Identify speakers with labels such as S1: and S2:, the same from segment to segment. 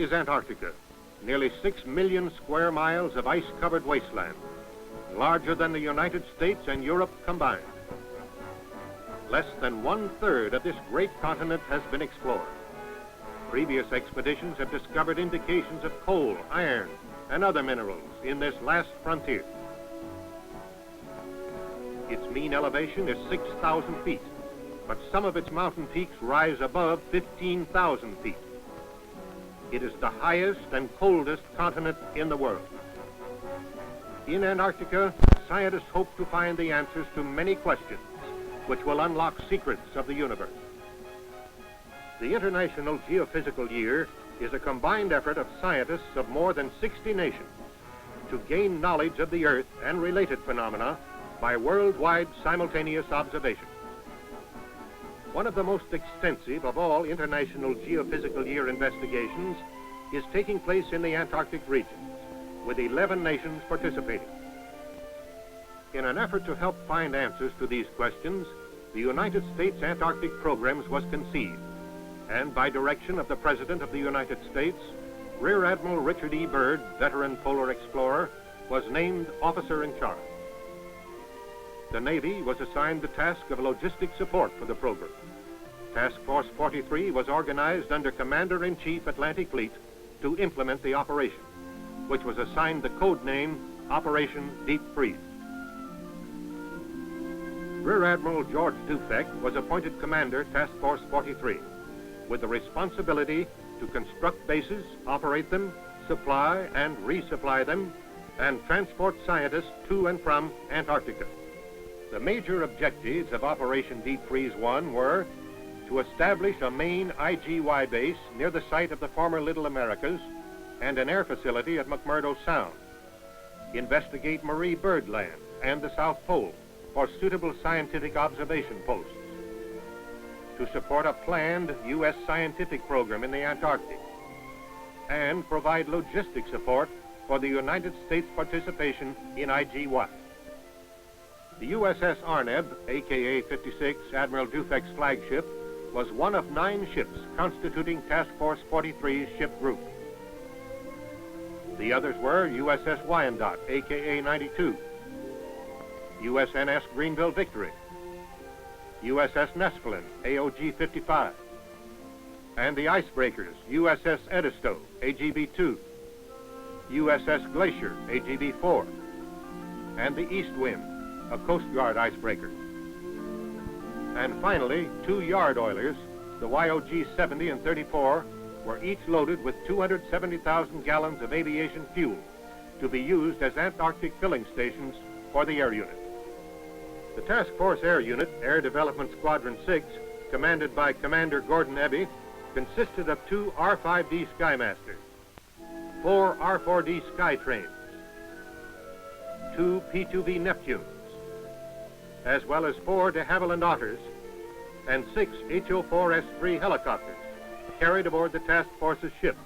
S1: is Antarctica, nearly 6 million square miles of ice-covered wasteland, larger than the United States and Europe combined. Less than 1/3 of this great continent has been explored. Previous expeditions have discovered indications of coal, iron, and other minerals in this last frontier. Its mean elevation is 6,000 feet, but some of its mountain peaks rise above 15,000 feet. It is the highest and coldest continent in the world. In Antarctica, scientists hope to find the answers to many questions which will unlock secrets of the universe. The International Geophysical Year is a combined effort of scientists of more than 60 nations to gain knowledge of the Earth and related phenomena by worldwide simultaneous observation. One of the most extensive of all International Geophysical Year investigations is taking place in the Antarctic regions, with 11 nations participating. In an effort to help find answers to these questions, the United States Antarctic Programs was conceived, and by direction of the President of the United States, Rear Admiral Richard E. Byrd, veteran polar explorer, was named officer in charge. The Navy was assigned the task of logistic support for the program. Task Force 43 was organized under Commander-in-Chief Atlantic Fleet to implement the operation, which was assigned the code name Operation Deep Freeze. Rear Admiral George Dufek was appointed Commander Task Force 43, with the responsibility to construct bases, operate them, supply and resupply them, and transport scientists to and from Antarctica. The major objectives of Operation Deep Freeze 1 were to establish a main IGY base near the site of the former Little Americas and an air facility at McMurdo Sound, investigate Marie Byrd Land and the South Pole for suitable scientific observation posts, to support a planned U.S. scientific program in the Antarctic, and provide logistic support for the United States participation in IGY. The U.S.S.R, aka 56, Admiral Dufek's flagship, was one of 9 ships constituting Task Force 43's ship group. The others were USS Wyandotte, aka 92, USNS Greenville Victory, USS Nespelin, AOG 55, and the icebreakers USS Edisto, AGB 2, USS Glacier, AGB 4, and the East Wind, a Coast Guard icebreaker. And finally, 2 yard oilers, the YOG 70 and 34, were each loaded with 270,000 gallons of aviation fuel to be used as Antarctic filling stations for the air unit. The Task Force Air Unit, Air Development Squadron 6, commanded by Commander Gordon Eby, consisted of 2 R5D Skymasters, 4 R4D Skytrains, 2 P2V Neptunes, as well as 4 de Havilland Otters and 6 HO4S3 helicopters carried aboard the task force's ships.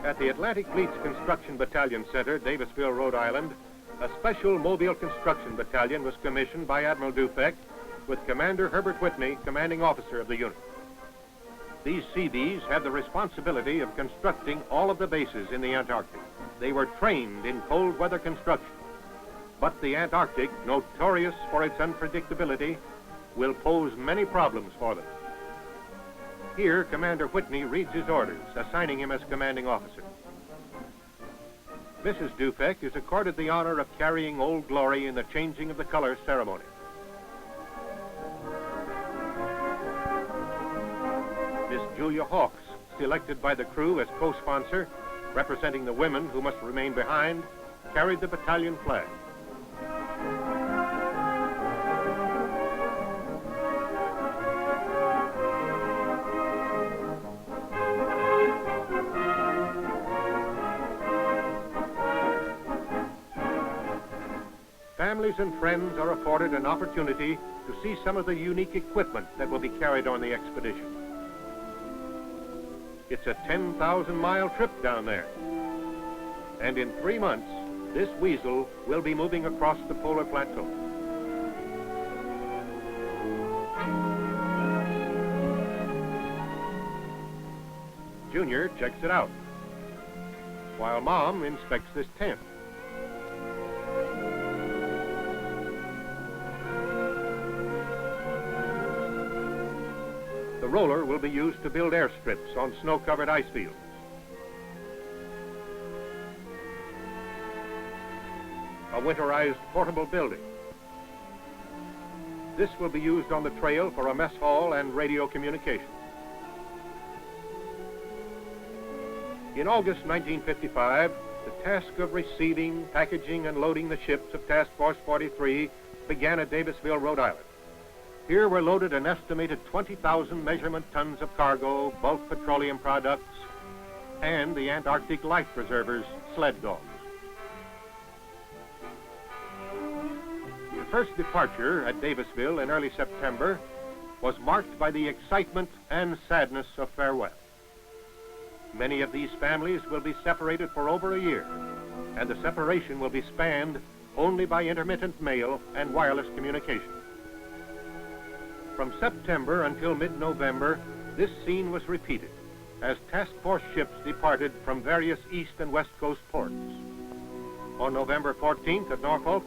S1: At the Atlantic Fleet's Construction Battalion Center, Davisville, Rhode Island, a special mobile construction battalion was commissioned by Admiral Dufek, with Commander Herbert Whitney, commanding officer of the unit. These Seabees had the responsibility of constructing all of the bases in the Antarctic. They were trained in cold weather construction, but the Antarctic, notorious for its unpredictability, will pose many problems for them. Here, Commander Whitney reads his orders, assigning him as commanding officer. Mrs. Dufek is accorded the honor of carrying Old Glory in the changing of the colors ceremony. Miss Julia Hawkes, selected by the crew as co-sponsor, representing the women who must remain behind, carried the battalion flag. Families and friends are afforded an opportunity to see some of the unique equipment that will be carried on the expedition. It's a 10,000-mile trip down there. And in 3 months, this weasel will be moving across the polar plateau. Junior checks it out, while Mom inspects this tent. The roller will be used to build airstrips on snow-covered ice fields. A winterized portable building. This will be used on the trail for a mess hall and radio communication. In August 1955, the task of receiving, packaging, and loading the ships of Task Force 43 began at Davisville, Rhode Island. Here were loaded an estimated 20,000 measurement tons of cargo, bulk petroleum products, and the Antarctic life preservers, sled dogs. The first departure at Davisville in early September was marked by the excitement and sadness of farewell. Many of these families will be separated for over a year, and the separation will be spanned only by intermittent mail and wireless communication. From September until mid-November, this scene was repeated as task force ships departed from various east and west coast ports. On November 14th at Norfolk,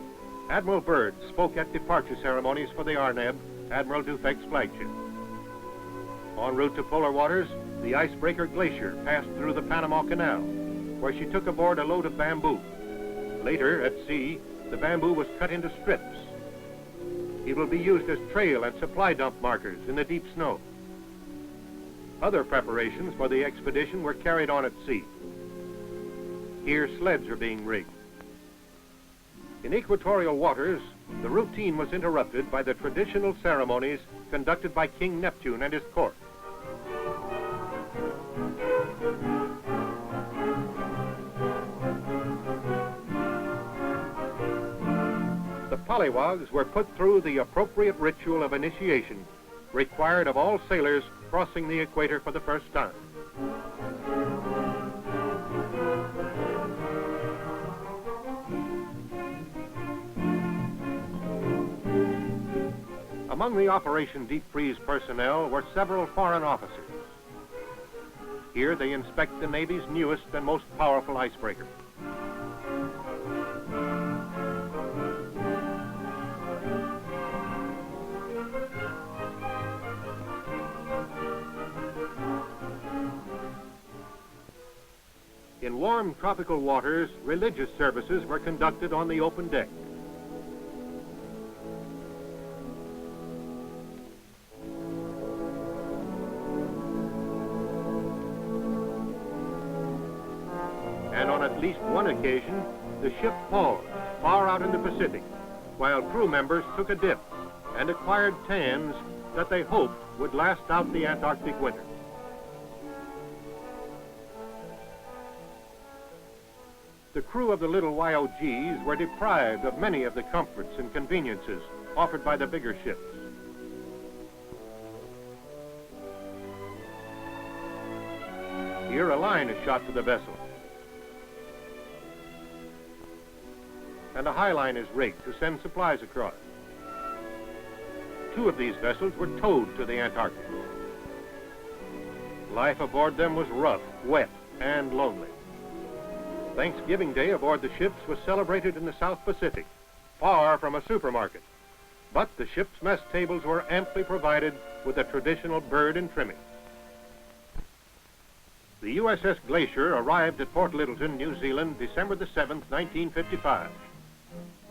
S1: Admiral Byrd spoke at departure ceremonies for the Arneb, Admiral Dufek's flagship. En route to polar waters, the icebreaker Glacier passed through the Panama Canal, where she took aboard a load of bamboo. Later, at sea, the bamboo was cut into strips. It will be used as trail and supply dump markers in the deep snow. Other preparations for the expedition were carried on at sea. Here, sleds are being rigged. In equatorial waters, the routine was interrupted by the traditional ceremonies conducted by King Neptune and his court. The pollywogs were put through the appropriate ritual of initiation required of all sailors crossing the equator for the first time. Among the Operation Deep Freeze personnel were several foreign officers. Here they inspect the Navy's newest and most powerful icebreaker. In warm tropical waters, religious services were conducted on the open deck. And on at least one occasion, the ship paused far out in the Pacific, while crew members took a dip and acquired tans that they hoped would last out the Antarctic winter. The crew of the little YOGs were deprived of many of the comforts and conveniences offered by the bigger ships. Here a line is shot to the vessel, and a high line is rigged to send supplies across. Two of these vessels were towed to the Antarctic. Life aboard them was rough, wet, and lonely. Thanksgiving Day aboard the ships was celebrated in the South Pacific, far from a supermarket. But the ship's mess tables were amply provided with the traditional bird and trimmings. The USS Glacier arrived at Port Littleton, New Zealand, December the 7th, 1955.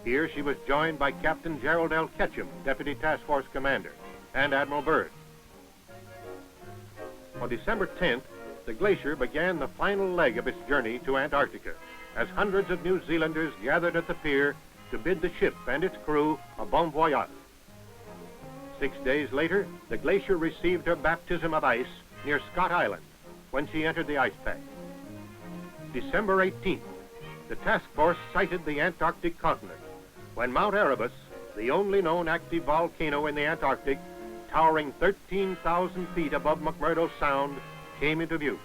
S1: Here she was joined by Captain Gerald L. Ketchum, Deputy Task Force Commander, and Admiral Byrd. On December 10th, the Glacier began the final leg of its journey to Antarctica, as hundreds of New Zealanders gathered at the pier to bid the ship and its crew a bon voyage. 6 days later, the Glacier received her baptism of ice near Scott Island, when she entered the ice pack. December 18th, the task force sighted the Antarctic continent, when Mount Erebus, the only known active volcano in the Antarctic, towering 13,000 feet above McMurdo Sound, came into view.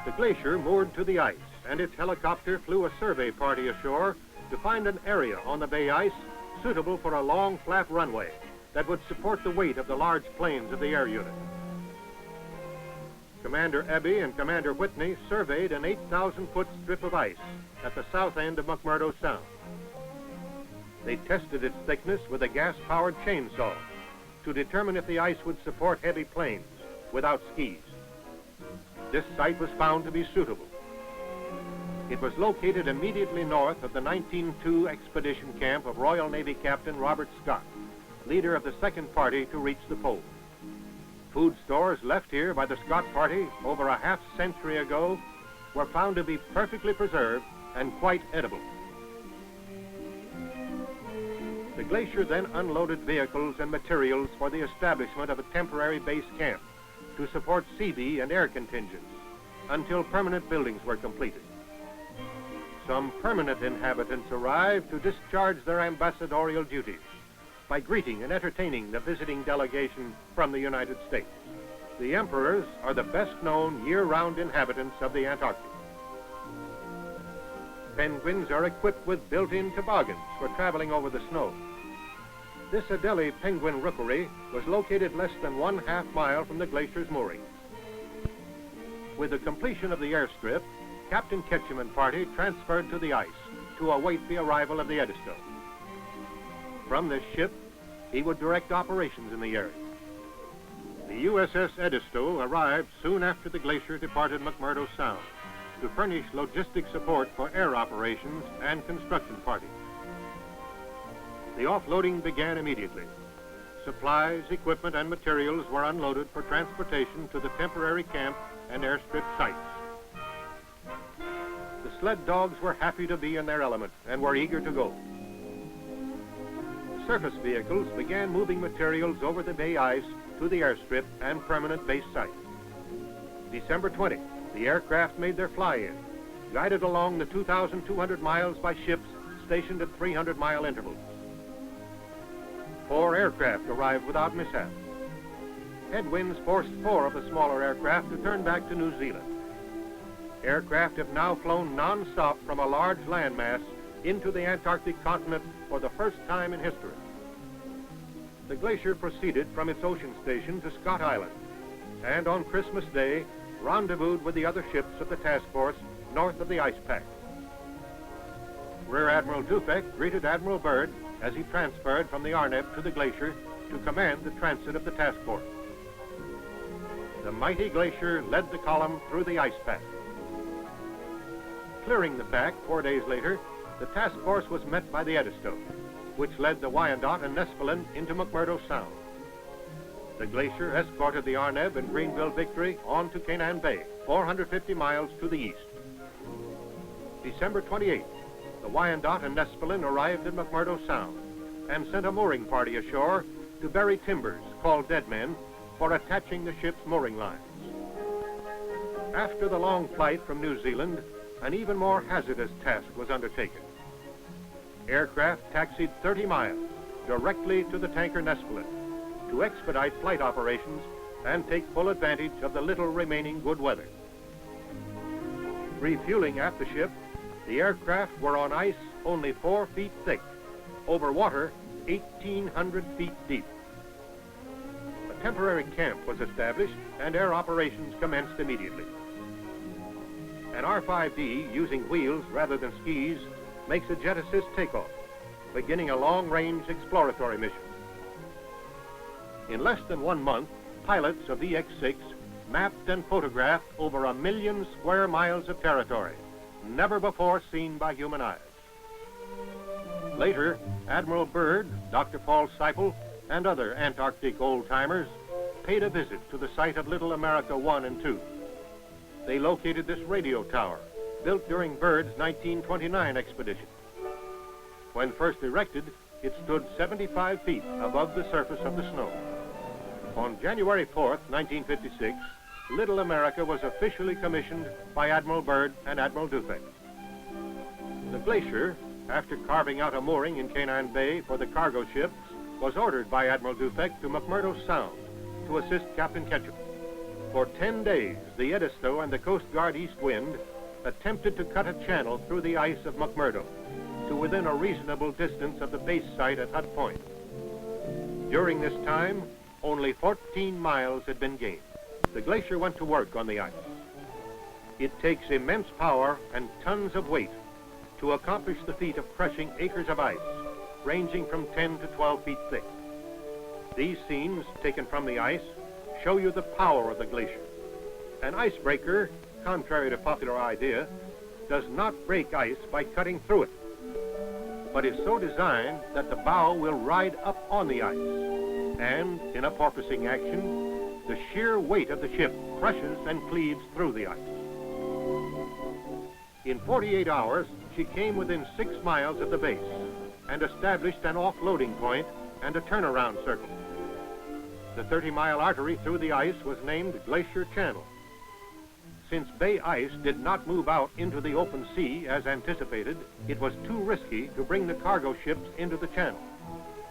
S1: The Glacier moored to the ice, and its helicopter flew a survey party ashore to find an area on the bay ice suitable for a long, flat runway that would support the weight of the large planes of the air unit. Commander Eby and Commander Whitney surveyed an 8,000-foot strip of ice at the south end of McMurdo Sound. They tested its thickness with a gas-powered chainsaw to determine if the ice would support heavy planes without skis. This site was found to be suitable. It was located immediately north of the 1902 expedition camp of Royal Navy Captain Robert Scott, leader of the second party to reach the pole. Food stores left here by the Scott party over a half-century ago were found to be perfectly preserved and quite edible. The glacier then unloaded vehicles and materials for the establishment of a temporary base camp to support Seabee and air contingents until permanent buildings were completed. Some permanent inhabitants arrived to discharge their ambassadorial duties by greeting and entertaining the visiting delegation from the United States. The emperors are the best-known year-round inhabitants of the Antarctic. Penguins are equipped with built-in toboggans for traveling over the snow. This Adelie penguin rookery was located less than 1/2 mile from the glacier's mooring. With the completion of the airstrip, Captain Ketchum and party transferred to the ice to await the arrival of the Edisto. From this ship, he would direct operations in the area. The USS Edisto arrived soon after the glacier departed McMurdo Sound to furnish logistic support for air operations and construction parties. The offloading began immediately. Supplies, equipment, and materials were unloaded for transportation to the temporary camp and airstrip sites. The sled dogs were happy to be in their element and were eager to go. Surface vehicles began moving materials over the bay ice to the airstrip and permanent base site. December 20, the aircraft made their fly-in, guided along the 2,200 miles by ships stationed at 300-mile intervals. 4 aircraft arrived without mishap. Headwinds forced 4 of the smaller aircraft to turn back to New Zealand. Aircraft have now flown non-stop from a large landmass into the Antarctic continent for the first time in history. The glacier proceeded from its ocean station to Scott Island, and on Christmas Day, rendezvoused with the other ships of the task force north of the ice pack. Rear Admiral Dufek greeted Admiral Byrd as he transferred from the Arneb to the glacier to command the transit of the task force. The mighty glacier led the column through the ice pack. Clearing the pack 4 days later, the task force was met by the Edisto, which led the Wyandotte and Nespelin into McMurdo Sound. The glacier escorted the Arneb and Greenville Victory on to Canaan Bay, 450 miles to the east. December 28th, the Wyandotte and Nespelin arrived in McMurdo Sound and sent a mooring party ashore to bury timbers, called dead men, for attaching the ship's mooring lines. After the long flight from New Zealand, an even more hazardous task was undertaken. Aircraft taxied 30 miles directly to the tanker Nespelin to expedite flight operations and take full advantage of the little remaining good weather. Refueling at the ship, the aircraft were on ice only 4 feet thick, over water 1,800 feet deep. A temporary camp was established and air operations commenced immediately. An R-5D using wheels rather than skis makes a jet assist takeoff, beginning a long-range exploratory mission. In less than 1 month, pilots of EX-6 mapped and photographed over 1 million square miles of territory, never before seen by human eyes. Later, Admiral Byrd, Dr. Paul Seipel, and other Antarctic old-timers paid a visit to the site of Little America 1 and 2. They located this radio tower, built during Byrd's 1929 expedition. When first erected, it stood 75 feet above the surface of the snow. On January 4th, 1956, Little America was officially commissioned by Admiral Byrd and Admiral Dufek. The glacier, after carving out a mooring in Canaan Bay for the cargo ships, was ordered by Admiral Dufek to McMurdo Sound to assist Captain Ketchum. For 10 days, the Edisto and the Coast Guard East Wind attempted to cut a channel through the ice of McMurdo to within a reasonable distance of the base site at Hut Point. During this time, only 14 miles had been gained. The glacier went to work on the ice. It takes immense power and tons of weight to accomplish the feat of crushing acres of ice, ranging from 10 to 12 feet thick. These scenes, taken from the ice, show you the power of the glacier. An icebreaker, contrary to popular idea, does not break ice by cutting through it, but is so designed that the bow will ride up on the ice, and in a porpoising action, the sheer weight of the ship crushes and cleaves through the ice. In 48 hours, she came within 6 miles of the base and established an offloading point and a turnaround circle. The 30-mile artery through the ice was named Glacier Channel. Since bay ice did not move out into the open sea as anticipated, it was too risky to bring the cargo ships into the channel.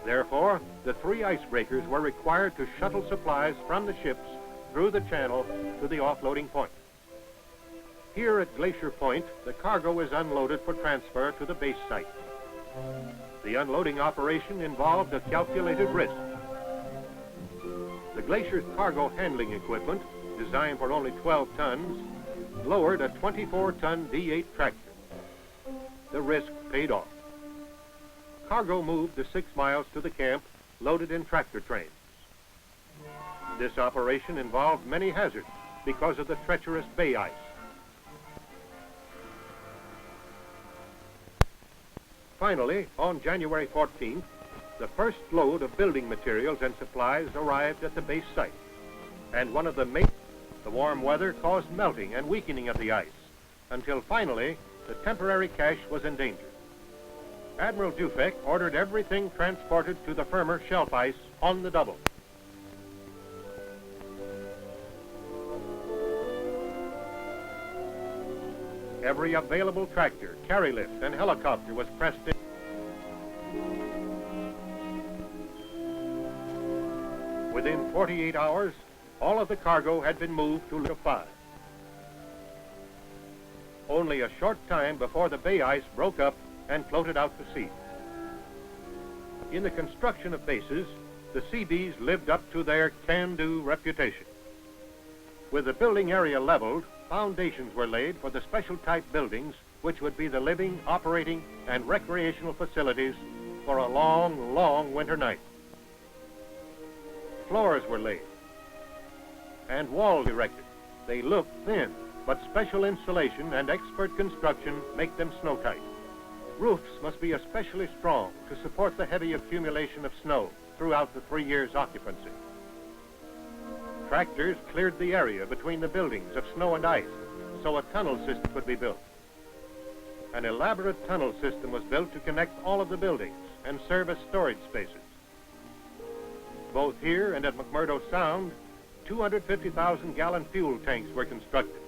S1: Therefore, the 3 icebreakers were required to shuttle supplies from the ships through the channel to the offloading point. Here at Glacier Point, the cargo is unloaded for transfer to the base site. The unloading operation involved a calculated risk. The glacier's cargo handling equipment, designed for only 12 tons, lowered a 24-ton D8 tractor. The risk paid off. Cargo moved the 6 miles to the camp, loaded in tractor trains. This operation involved many hazards because of the treacherous bay ice. Finally, on January 14th, the first load of building materials and supplies arrived at the base site, and one of the warm weather caused melting and weakening of the ice, until finally the temporary cache was in danger. Admiral Dufek ordered everything transported to the firmer shelf ice on the double. Every available tractor, carry lift, and helicopter was pressed in. Within 48 hours, all of the cargo had been moved to 5. Only a short time before the bay ice broke up and floated out to sea. In the construction of bases, the Seabees lived up to their can-do reputation. With the building area leveled, foundations were laid for the special type buildings which would be the living, operating, and recreational facilities for a long, long winter night. Floors were laid and walls erected. They look thin, but special insulation and expert construction make them snow-tight. Roofs must be especially strong to support the heavy accumulation of snow throughout the 3 years' occupancy. Tractors cleared the area between the buildings of snow and ice so a tunnel system could be built. An elaborate tunnel system was built to connect all of the buildings and serve as storage spaces. Both here and at McMurdo Sound, 250,000-gallon fuel tanks were constructed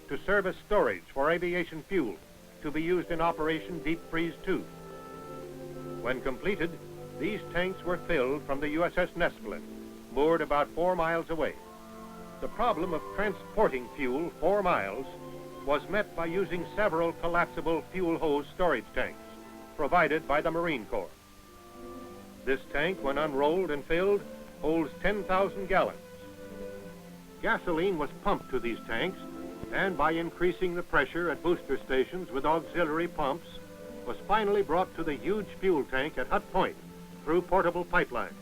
S1: to serve as storage for aviation fuel to be used in Operation Deep Freeze 2. When completed, these tanks were filled from the USS Nespelin, moored about 4 miles away. The problem of transporting fuel 4 miles was met by using several collapsible fuel hose storage tanks provided by the Marine Corps. This tank, when unrolled and filled, holds 10,000 gallons. Gasoline was pumped to these tanks, and by increasing the pressure at booster stations with auxiliary pumps, was finally brought to the huge fuel tank at Hut Point through portable pipelines.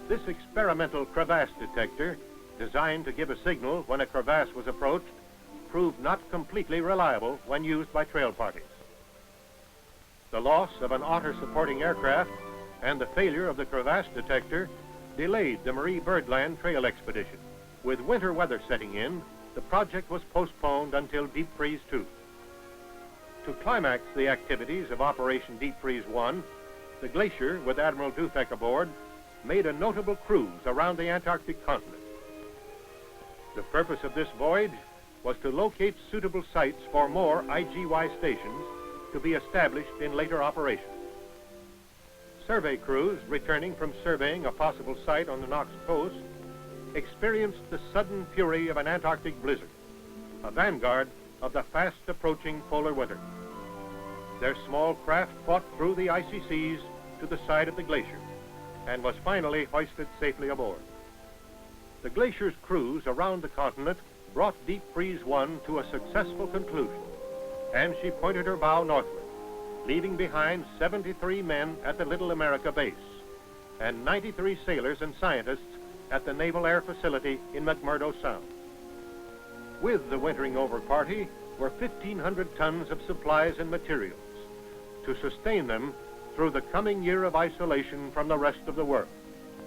S1: This experimental crevasse detector, designed to give a signal when a crevasse was approached, proved not completely reliable when used by trail parties. The loss of an otter-supporting aircraft and the failure of the crevasse detector delayed the Marie Birdland trail expedition. With winter weather setting in, the project was postponed until Deep Freeze 2. To climax the activities of Operation Deep Freeze 1, the Glacier, with Admiral Dufek aboard, made a notable cruise around the Antarctic continent. The purpose of this voyage was to locate suitable sites for more IGY stations to be established in later operations. Survey crews returning from surveying a possible site on the Knox coast experienced the sudden fury of an Antarctic blizzard, a vanguard of the fast-approaching polar winter. Their small craft fought through the icy seas to the side of the glacier and was finally hoisted safely aboard. The glacier's cruise around the continent brought Deep Freeze 1 to a successful conclusion, and she pointed her bow northward, leaving behind 73 men at the Little America base and 93 sailors and scientists at the Naval Air Facility in McMurdo Sound. With the wintering over party were 1,500 tons of supplies and materials to sustain them through the coming year of isolation from the rest of the world.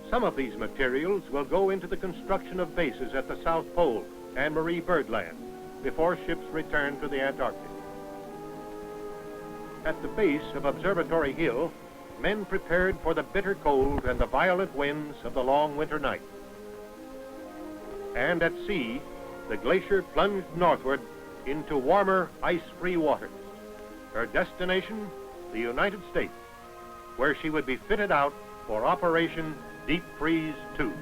S1: Some of these materials will go into the construction of bases at the South Pole and Marie Byrd Land before ships return to the Antarctic. At the base of Observatory Hill, men prepared for the bitter cold and the violent winds of the long winter night. And at sea, the glacier plunged northward into warmer, ice-free waters. Her destination, the United States, where she would be fitted out for Operation Deep Freeze 2.